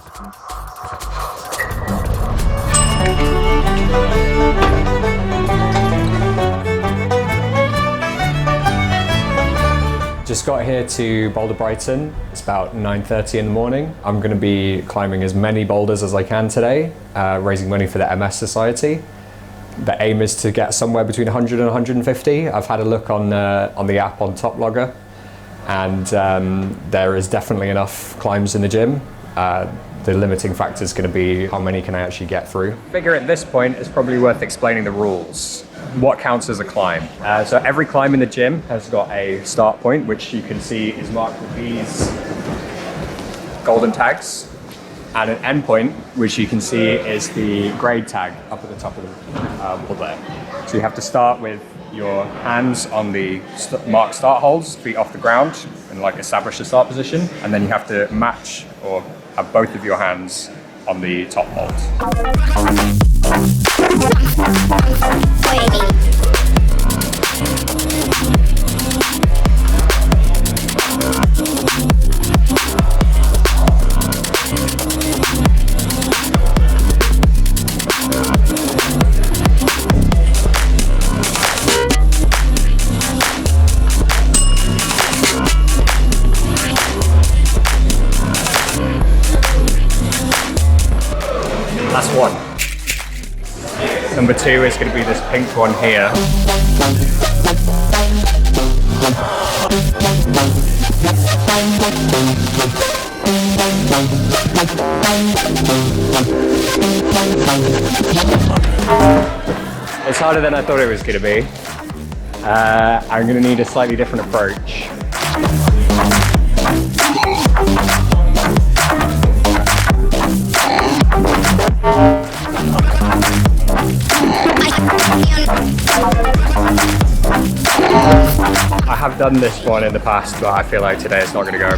Just got here to Boulder Brighton. It's about 9:30 in the morning. I'm going to be climbing as many boulders as I can today, raising money for the MS Society. The aim is to get somewhere between 100 and 150. I've had a look on the app on Top Logger, and there is definitely enough climbs in the gym. The limiting factor is going to be how many can I actually get through. I figure at this point it's probably worth explaining the rules. What counts as a climb? So every climb in the gym has got a start point, which you can see is marked with these golden tags, and an end point, which you can see is the grade tag up at the top of the wall there. So you have to start with your hands on the marked start holes, feet off the ground, and like establish the start position, and then you have to match or have both of your hands on the top holds. That's one. Number two is going to be this pink one here. It's harder than I thought it was going to be. I'm going to need a slightly different approach. I have done this one in the past, but I feel like today it's not going to go.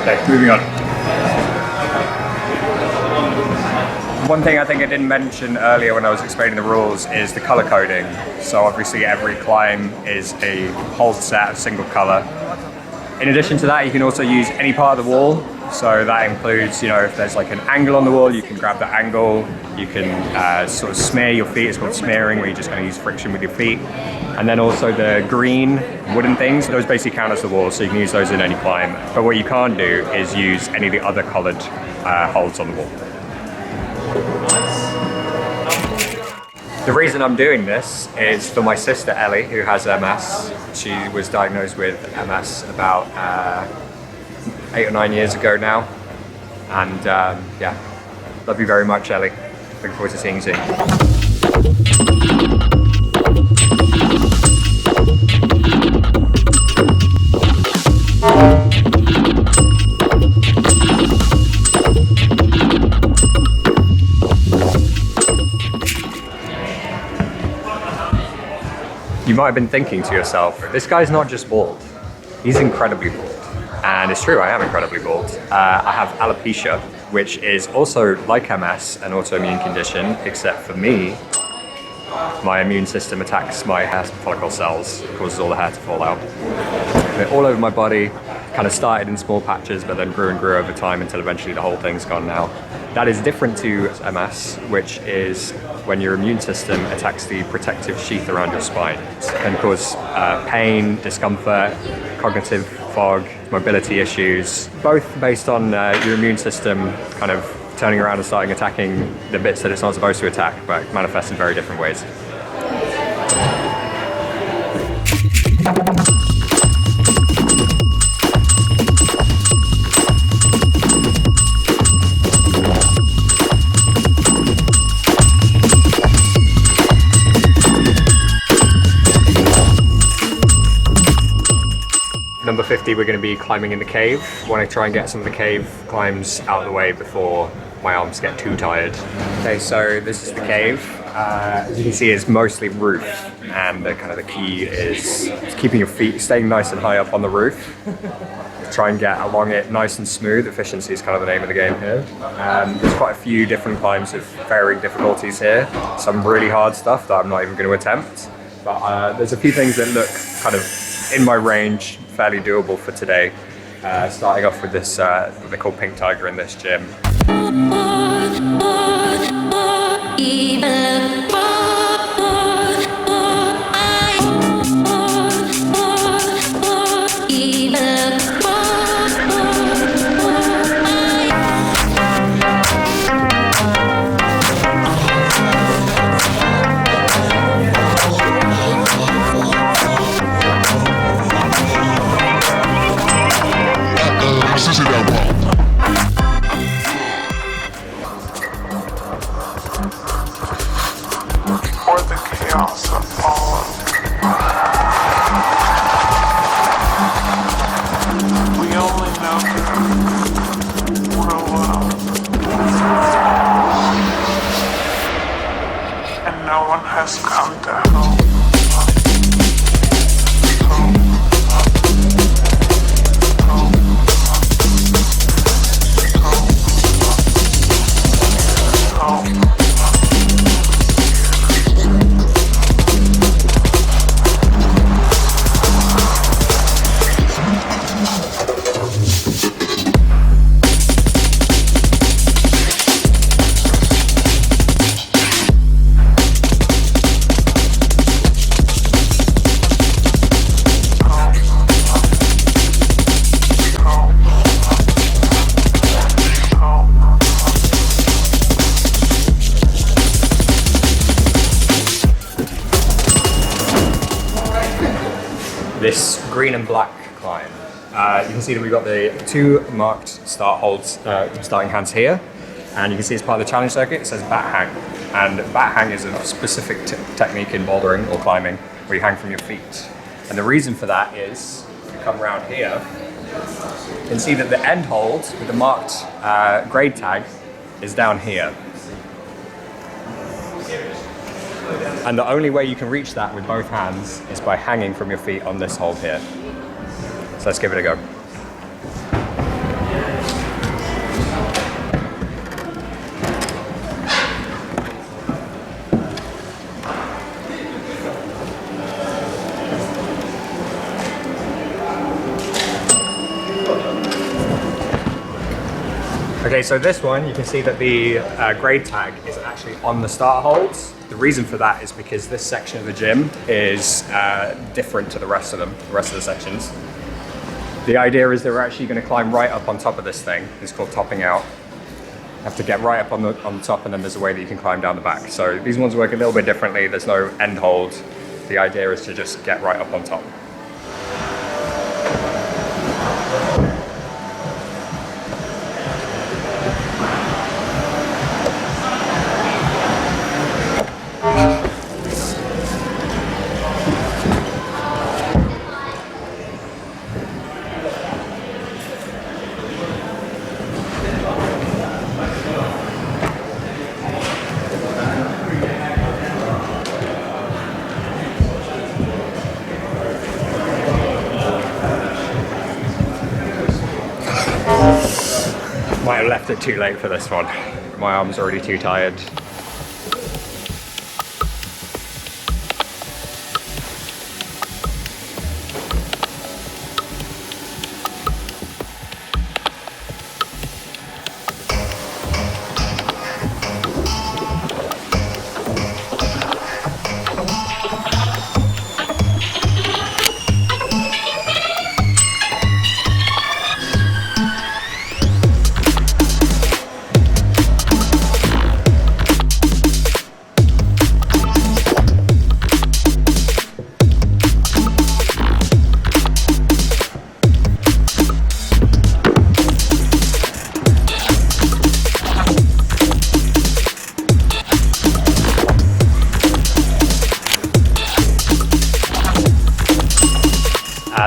Okay, moving on. One thing I think I didn't mention earlier when I was explaining the rules is the color coding. So obviously every climb is a whole set of single color. In addition to that, you can also use any part of the wall. So that includes, if there's like an angle on the wall, you can grab that angle. You can sort of smear your feet. It's called smearing, where you just kind of use friction with your feet. And then also the green wooden things, those basically count as the wall, so you can use those in any climb. But what you can't do is use any of the other colored holds on the wall. The reason I'm doing this is for my sister Ellie, who has MS. She was diagnosed with MS about 8 or 9 years ago now. And yeah, love you very much, Ellie. Looking forward to seeing you soon. You might have been thinking to yourself, this guy's not just bald, he's incredibly bald. And it's true, I am incredibly bald. I have alopecia, which is also like MS, an autoimmune condition, except for me, my immune system attacks my hair follicle cells, causes all the hair to fall out. They're all over my body, kind of started in small patches, but then grew and grew over time until eventually the whole thing's gone now. That is different to MS, which is when your immune system attacks the protective sheath around your spine. It can cause pain, discomfort, cognitive fog, mobility issues, both based on your immune system kind of turning around and starting attacking the bits that it's not supposed to attack, but manifests in very different ways. number 50, we're going to be climbing in the cave. I want to try and get some of the cave climbs out of the way before my arms get too tired. Okay, so this is the cave. As you can see, it's mostly roof, and the key is keeping your feet staying nice and high up on the roof. Try and get along it nice and smooth. Efficiency is kind of the name of the game here. There's quite a few different climbs of varying difficulties here. Some really hard stuff that I'm not even going to attempt. But there's a few things that look kind of in my range, fairly doable for today. Starting off with this, what they call Pink Tiger in this gym. This green and black climb. You can see that we've got the two marked start holds, starting hands here, and you can see it's part of the challenge circuit. It says bat hang, and bat hang is a specific technique in bouldering or climbing where you hang from your feet. And the reason for that is, if you come around here, you can see that the end hold with the marked grade tag is down here. And the only way you can reach that with both hands is by hanging from your feet on this hold here. So let's give it a go. Okay, so this one, you can see that the grade tag is actually on the start holds. The reason for that is because this section of the gym is different to the rest of them, the rest of the sections. The idea is that we're actually going to climb right up on top of this thing. It's called topping out. You have to get right up on the top, and then there's a way that you can climb down the back. So these ones work a little bit differently. There's no end hold. The idea is to just get right up on top. Might have left it too late for this one. My arm's already too tired.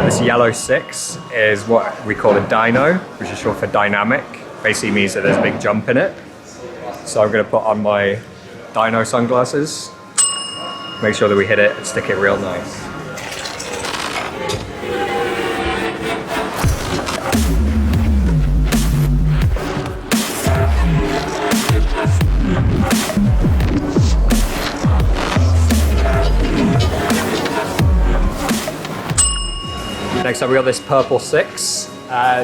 This yellow 6 is what we call a dyno, which is short for dynamic. Basically means that there's a big jump in it. So I'm going to put on my dyno sunglasses, make sure that we hit it and stick it real nice. Next up we got this purple 6.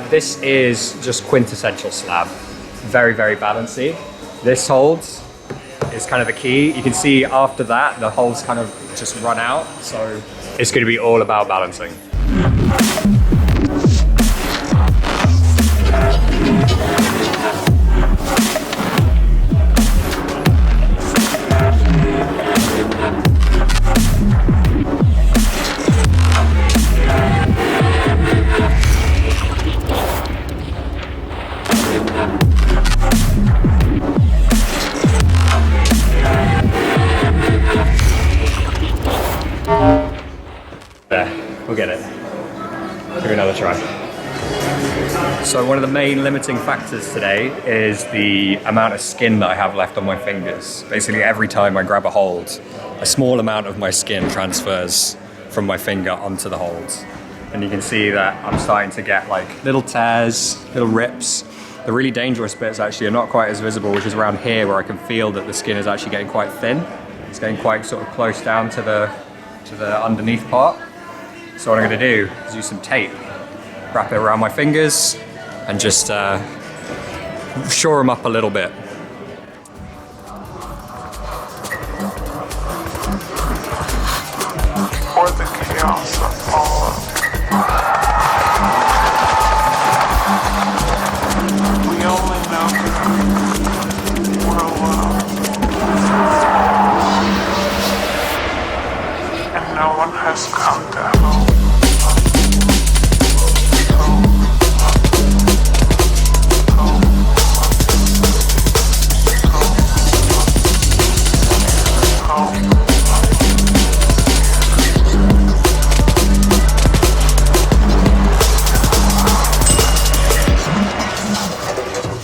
This is just quintessential slab. Very, very balancy. This holds is kind of the key. You can see after that, the holes kind of just run out. So it's going to be all about balancing. We'll get it. Give it another try. So one of the main limiting factors today is the amount of skin that I have left on my fingers. Basically every time I grab a hold, a small amount of my skin transfers from my finger onto the holds. And you can see that I'm starting to get like little tears, little rips. The really dangerous bits actually are not quite as visible, which is around here where I can feel that the skin is actually getting quite thin. It's getting quite sort of close down to the underneath part. So what I'm going to do is use some tape, wrap it around my fingers, and just shore them up a little bit. For the chaos that followed, we only know we're alone, and no one has come to help.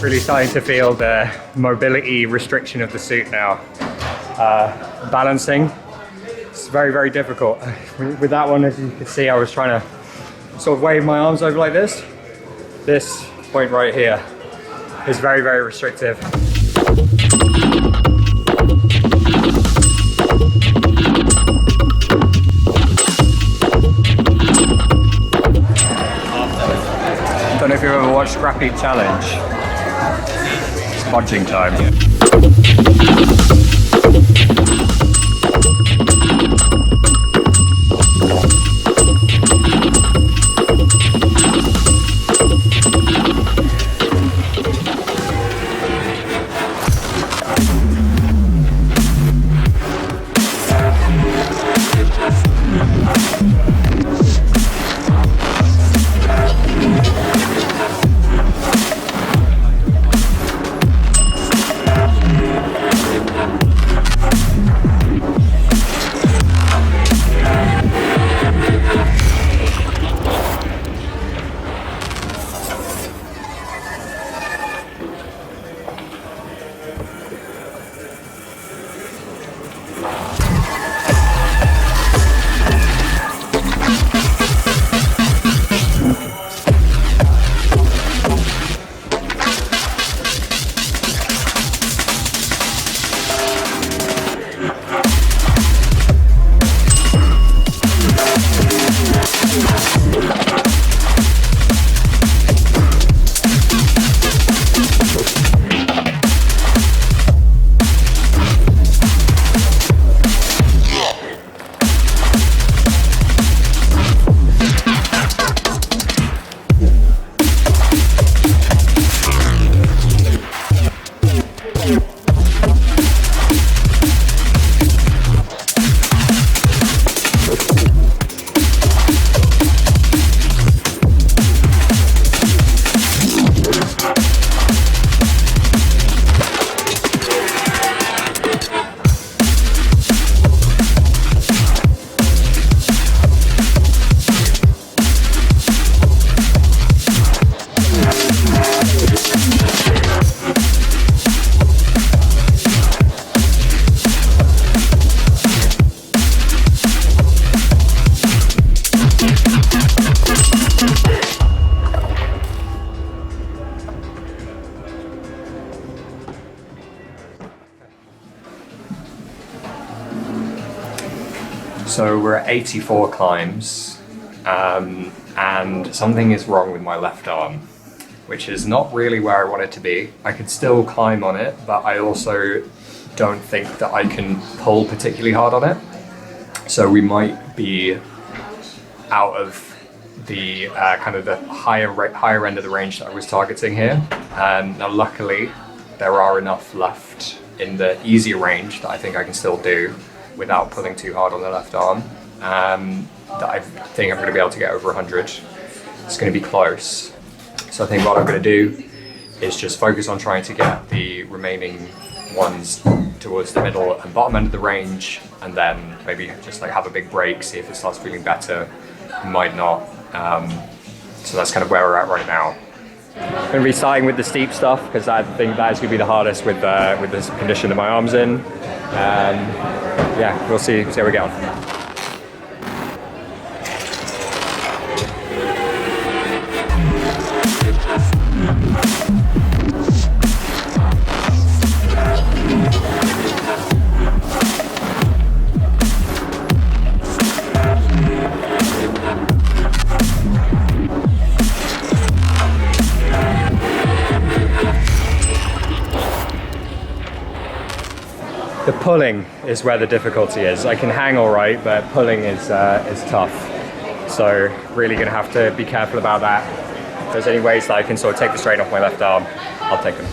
Really starting to feel the mobility restriction of the suit now. Balancing, it's very, very difficult. With that one, as you can see, I was trying to sort of wave my arms over like this. This point right here is very, very restrictive. Don't know if you've ever watched Scrappy Challenge. Podging time. So we're at 84 climbs, and something is wrong with my left arm, which is not really where I want it to be. I could still climb on it, but I also don't think that I can pull particularly hard on it. So we might be out of the kind of the higher end of the range that I was targeting here. Now luckily there are enough left in the easier range that I think I can still do without pulling too hard on the left arm, that I think I'm going to be able to get over 100. It's going to be close. So I think what I'm going to do is just focus on trying to get the remaining ones towards the middle and bottom end of the range, and then maybe just like have a big break, see if it starts feeling better. It might not. So that's kind of where we're at right now. I'm going to be starting with the steep stuff because I think that is going to be the hardest with this condition that my arm's in. Yeah, we'll see how we get on. The pulling is where the difficulty is. I can hang all right, but pulling is tough. So really gonna have to be careful about that. If there's any ways that I can sort of take the strain off my left arm, I'll take them.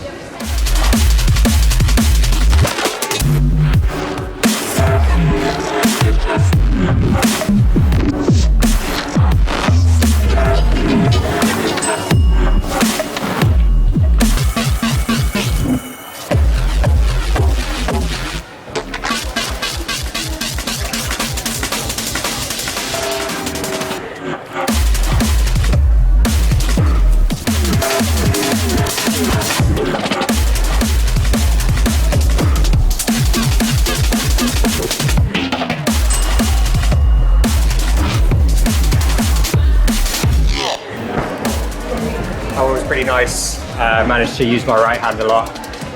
Pretty nice. Managed to use my right hand a lot,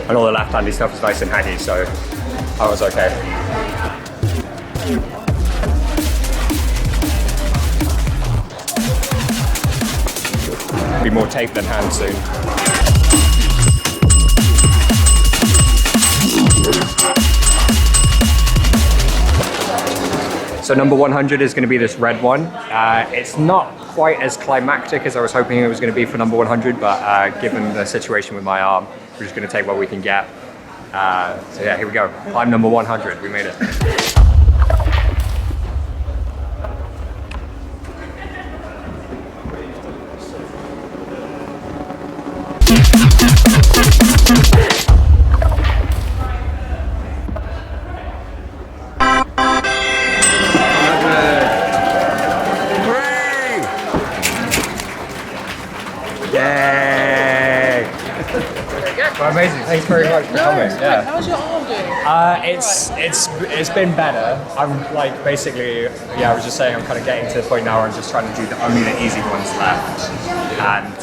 and all the left-handed stuff was nice and handy, so I was okay. Be more tape than hand soon. So number 100 is going to be this red one. It's not quite as climactic as I was hoping it was going to be for number 100, but given the situation with my arm, we're just going to take what we can get. So yeah, here we go. Climb number 100. We made it. Well, amazing. Thanks very much for coming. Yeah. How's your arm doing? It's been better. I'm like basically, I was just saying I'm kind of getting to the point now where I'm just trying to do only the easy ones left, and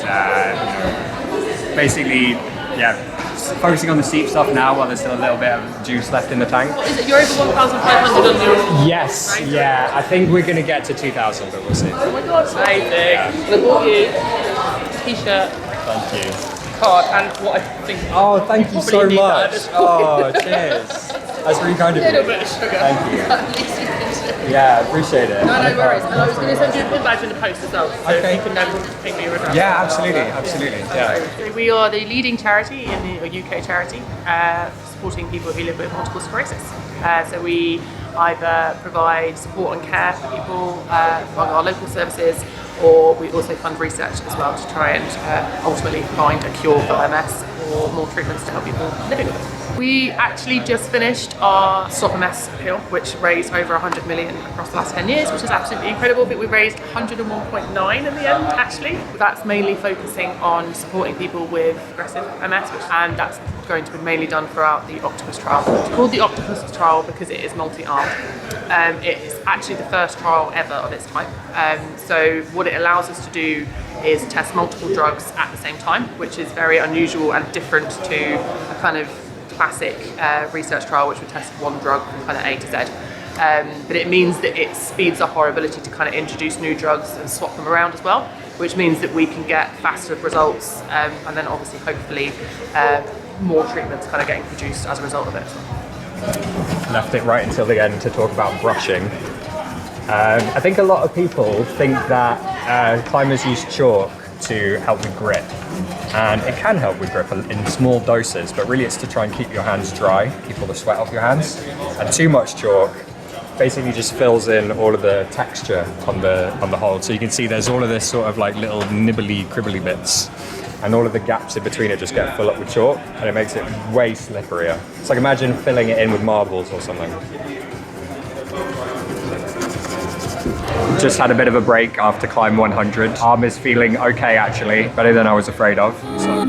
basically, focusing on the steep stuff now while there's still a little bit of juice left in the tank. Is it, you're over 1,500 on your... Yes, yeah. I think we're going to get to 2,000, but we'll see. Oh my god, amazing. I bought you a t-shirt. Thank you. Card and what I think. Oh, thank you so much. Oh, cheers. That's really kind of you. A little bit of sugar. Thank you. Yeah, I appreciate it. No worries. And I was going to send you a pin badge in the post as well, so okay. you can ping me your address. Yeah, absolutely. Yeah. So we are the leading charity in the UK charity, supporting people who live with multiple sclerosis. So we either provide support and care for people among our local services, or we also fund research as well to try and ultimately find a cure for MS or more treatments to help people living with it. We actually just finished our Stop MS appeal, which raised over 100 million across the last 10 years, which is absolutely incredible. I think we raised 101.9 in the end, actually. That's mainly focusing on supporting people with aggressive MS, and that's going to be mainly done throughout the Octopus trial. It's called the Octopus trial because it is multi-armed. It is actually the first trial ever of its type. So what it allows us to do is test multiple drugs at the same time, which is very unusual and different to a kind of classic research trial which would test one drug from kind of A to Z. but it means that it speeds up our ability to kind of introduce new drugs and swap them around as well, which means that we can get faster results, and then obviously hopefully more treatments kind of getting produced as a result of it. Left it right until the end to talk about brushing. I think a lot of people think that climbers use chalk to help with grip, and it can help with grip in small doses, but really it's to try and keep your hands dry, keep all the sweat off your hands. And too much chalk basically just fills in all of the texture on the hold. So you can see there's all of this sort of like little nibbly cribbly bits, and all of the gaps in between it just get full up with chalk, and it makes it way slipperier. It's like imagine filling it in with marbles or something. Just had a bit of a break after climb 100. Arm is feeling okay actually, better than I was afraid of. So.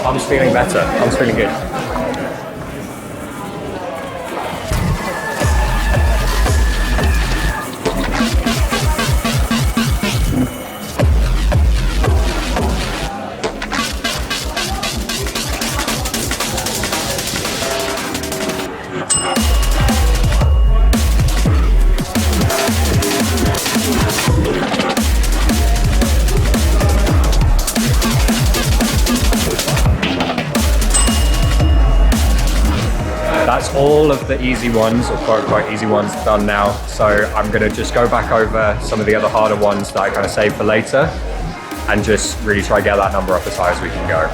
I'm feeling better. I'm feeling good. That's all of the easy ones, or quite easy ones, done now. So I'm gonna just go back over some of the other harder ones that I kind of saved for later, and just really try to get that number up as high as we can go.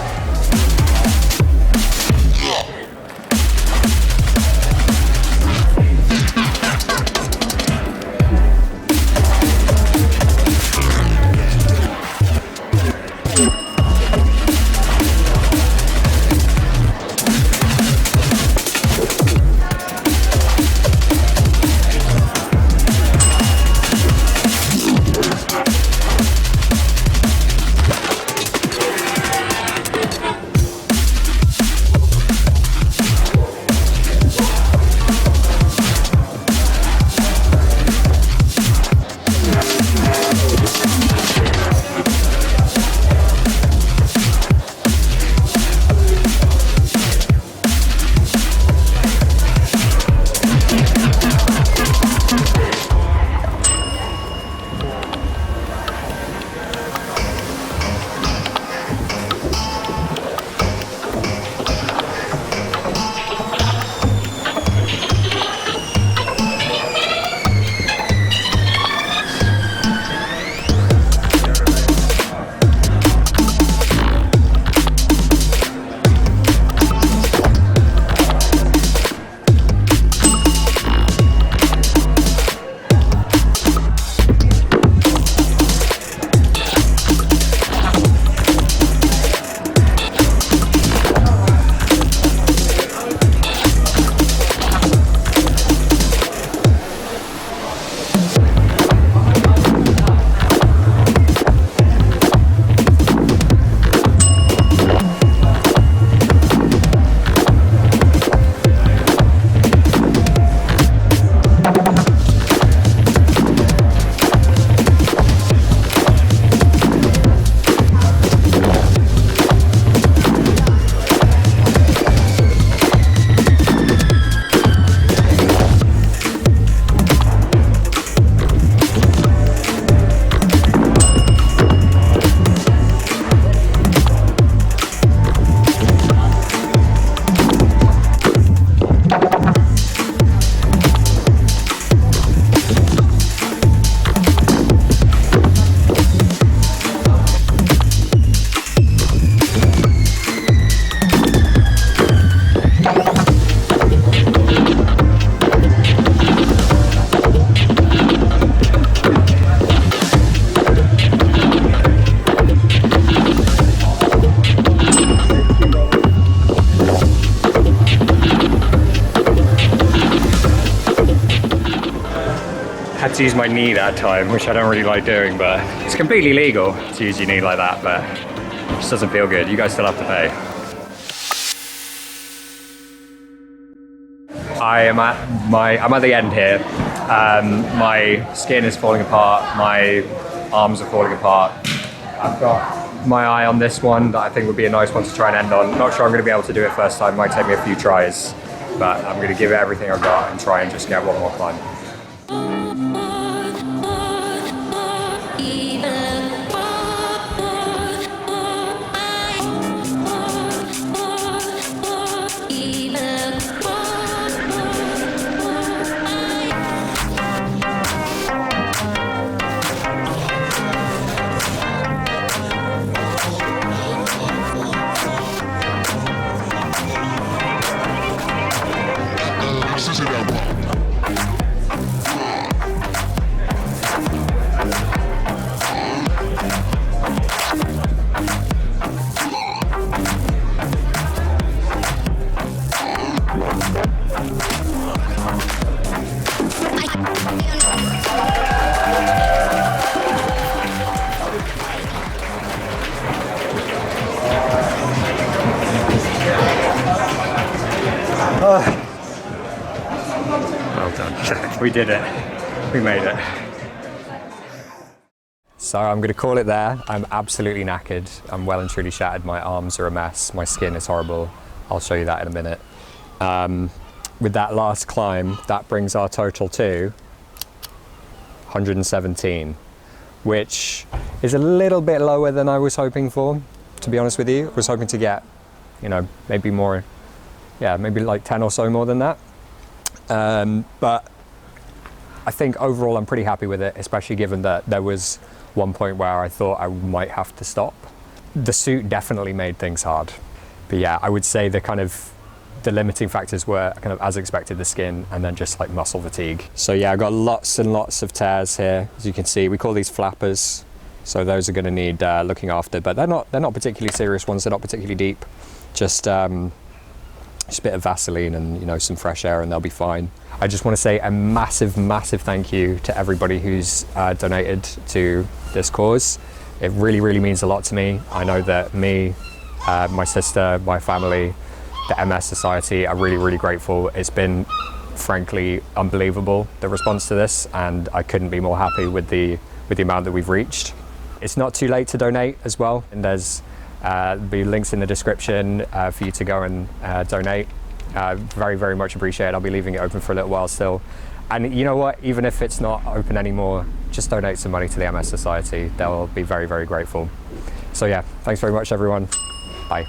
Had to use my knee that time, which I don't really like doing, but it's completely legal to use your knee like that, but it just doesn't feel good. You guys still have to pay. I'm at the end here. My skin is falling apart, my arms are falling apart. I've got my eye on this one that I think would be a nice one to try and end on. Not sure I'm going to be able to do it first time, might take me a few tries, but I'm going to give it everything I've got and try and just get one more climb. Well done. We did it. We made it. So I'm going to call it there. I'm absolutely knackered. I'm well and truly shattered. My arms are a mess. My skin is horrible. I'll show you that in a minute. With that last climb, that brings our total to 117, which is a little bit lower than I was hoping for, to be honest with you. I was hoping to get, maybe more, maybe like 10 or so more than that. But I think overall I'm pretty happy with it, especially given that there was one point where I thought I might have to stop. The suit definitely made things hard. But yeah, I would say the limiting factors were kind of as expected, the skin, and then just like muscle fatigue. So yeah, I got lots and lots of tears here. As you can see, we call these flappers. So those are gonna need looking after, but they're not particularly serious ones. They're not particularly deep. Just a bit of Vaseline and some fresh air and they'll be fine. I just want to say a massive, massive thank you to everybody who's donated to this cause. It really, really means a lot to me. I know that me, my sister, my family, the MS Society are really, really grateful. It's been frankly unbelievable, the response to this, and I couldn't be more happy with the amount that we've reached. It's not too late to donate as well, and there's be links in the description for you to go and donate. Very, very much appreciated. I'll be leaving it open for a little while still. And you know what, even if it's not open anymore, just donate some money to the MS Society. They'll be very, very grateful. So yeah, thanks very much everyone. Bye.